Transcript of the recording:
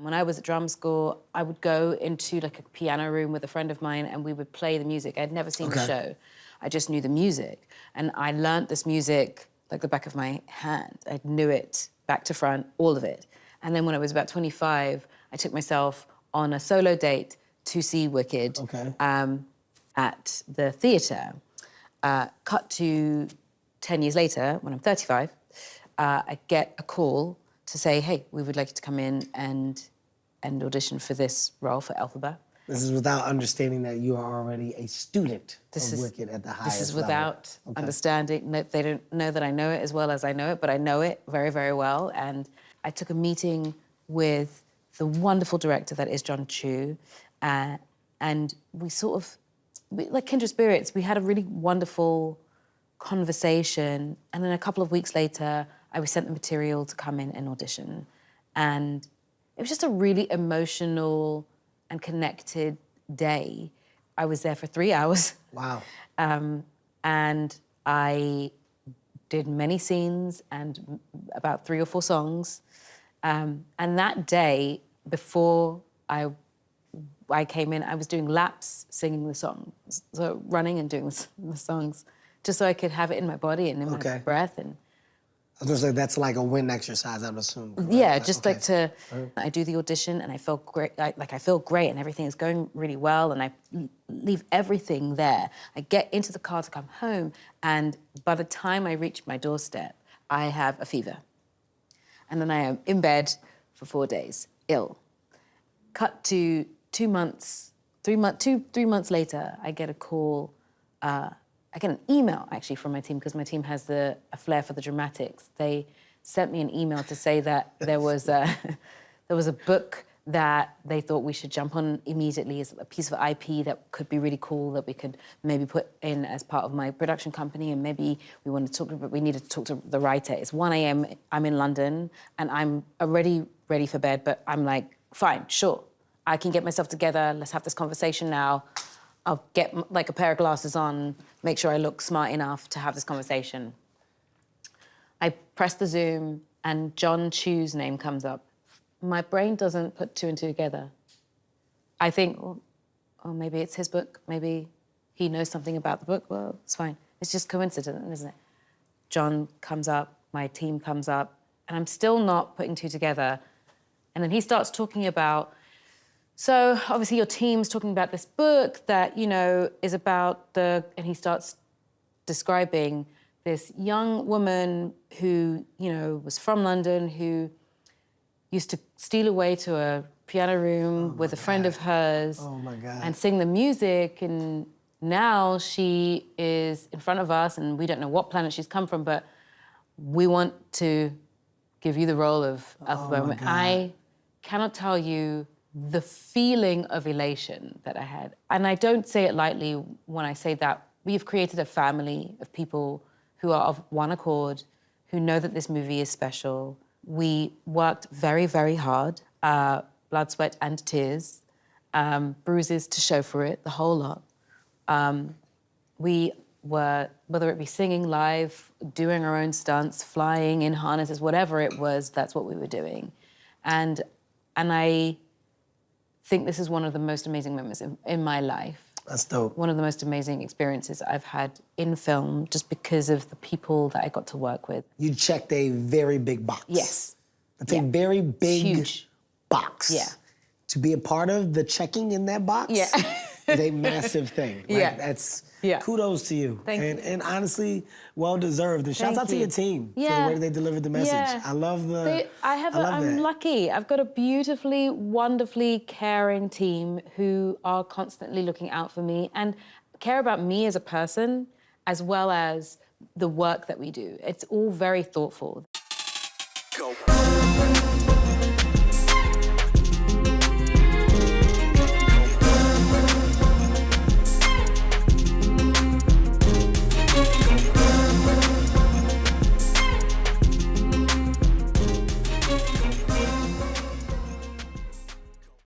When I was at drama school, I would go into like a piano room with a friend of mine and we would play the music. I'd never seen the show. I just knew the music. And I learnt this music like the back of my hand. I knew it back to front, all of it. And then when I was about 25, I took myself on a solo date to see Wicked at the theatre. Cut to 10 years later, when I'm 35, I get a call to say, hey, we would like you to come in and audition for this role for Elphaba. This is without understanding that you are already a student of Wicked at the highest level. This is without understanding. No, they don't know that I know it as well as I know it, but I know it very, very well. And I took a meeting with the wonderful director that is John Chu, and we sort of, like kindred spirits, we had a really wonderful conversation. And then a couple of weeks later, I was sent the material to come in and audition. And it was just a really emotional and connected day. I was there for 3 hours. Wow. And I did many scenes and about 3 or 4 songs. And that day, before I came in, I was doing laps singing the songs. So running and doing the songs, just so I could have it in my body and in my breath. And I was gonna say, that's like a wind exercise, I would assume. Right? Yeah, just like to, I do the audition and I feel great, I feel great and everything is going really well and I leave everything there. I get into the car to come home and by the time I reach my doorstep, I have a fever. And then I am in bed for 4 days, ill. Cut to 2 months, 3 months later, I get a call, I get an email, actually, from my team, because my team has a flair for the dramatics. They sent me an email to say that there was a book that they thought we should jump on immediately as a piece of IP that could be really cool, that we could maybe put in as part of my production company, and maybe we needed to talk to the writer. It's 1 a.m., I'm in London, and I'm already ready for bed, but I'm like, fine, sure. I can get myself together, let's have this conversation now. I'll get like a pair of glasses on, make sure I look smart enough to have this conversation. I press the Zoom and John Chu's name comes up. My brain doesn't put 2 and 2 together. I think, oh, maybe it's his book, maybe he knows something about the book, well, it's fine. It's just coincident, isn't it? John comes up, my team comes up, and I'm still not putting 2 together. And then he starts talking about, so obviously your team's talking about this book that, you know, is about and he starts describing this young woman who, you know, was from London, who used to steal away to a piano room with a friend of hers and sing the music. And now she is in front of us and we don't know what planet she's come from, but we want to give you the role of Elphaba. I cannot tell you the feeling of elation that I had. And I don't say it lightly when I say that. We've created a family of people who are of one accord, who know that this movie is special. We worked very, very hard, blood, sweat, and tears, bruises to show for it, the whole lot. We were, whether it be singing live, doing our own stunts, flying in harnesses, whatever it was, that's what we were doing. And I think this is one of the most amazing moments in my life. That's dope. One of the most amazing experiences I've had in film, just because of the people that I got to work with. You checked a very big box. Yes. That's a very big box. Yeah. To be a part of the checking in that box is a massive thing. Like, that's kudos to you. Thank you. And honestly, well-deserved. And shouts out to your team for the way they delivered the message. I love the, I'm lucky. I've got a beautifully, wonderfully caring team who are constantly looking out for me and care about me as a person, as well as the work that we do. It's all very thoughtful. Go.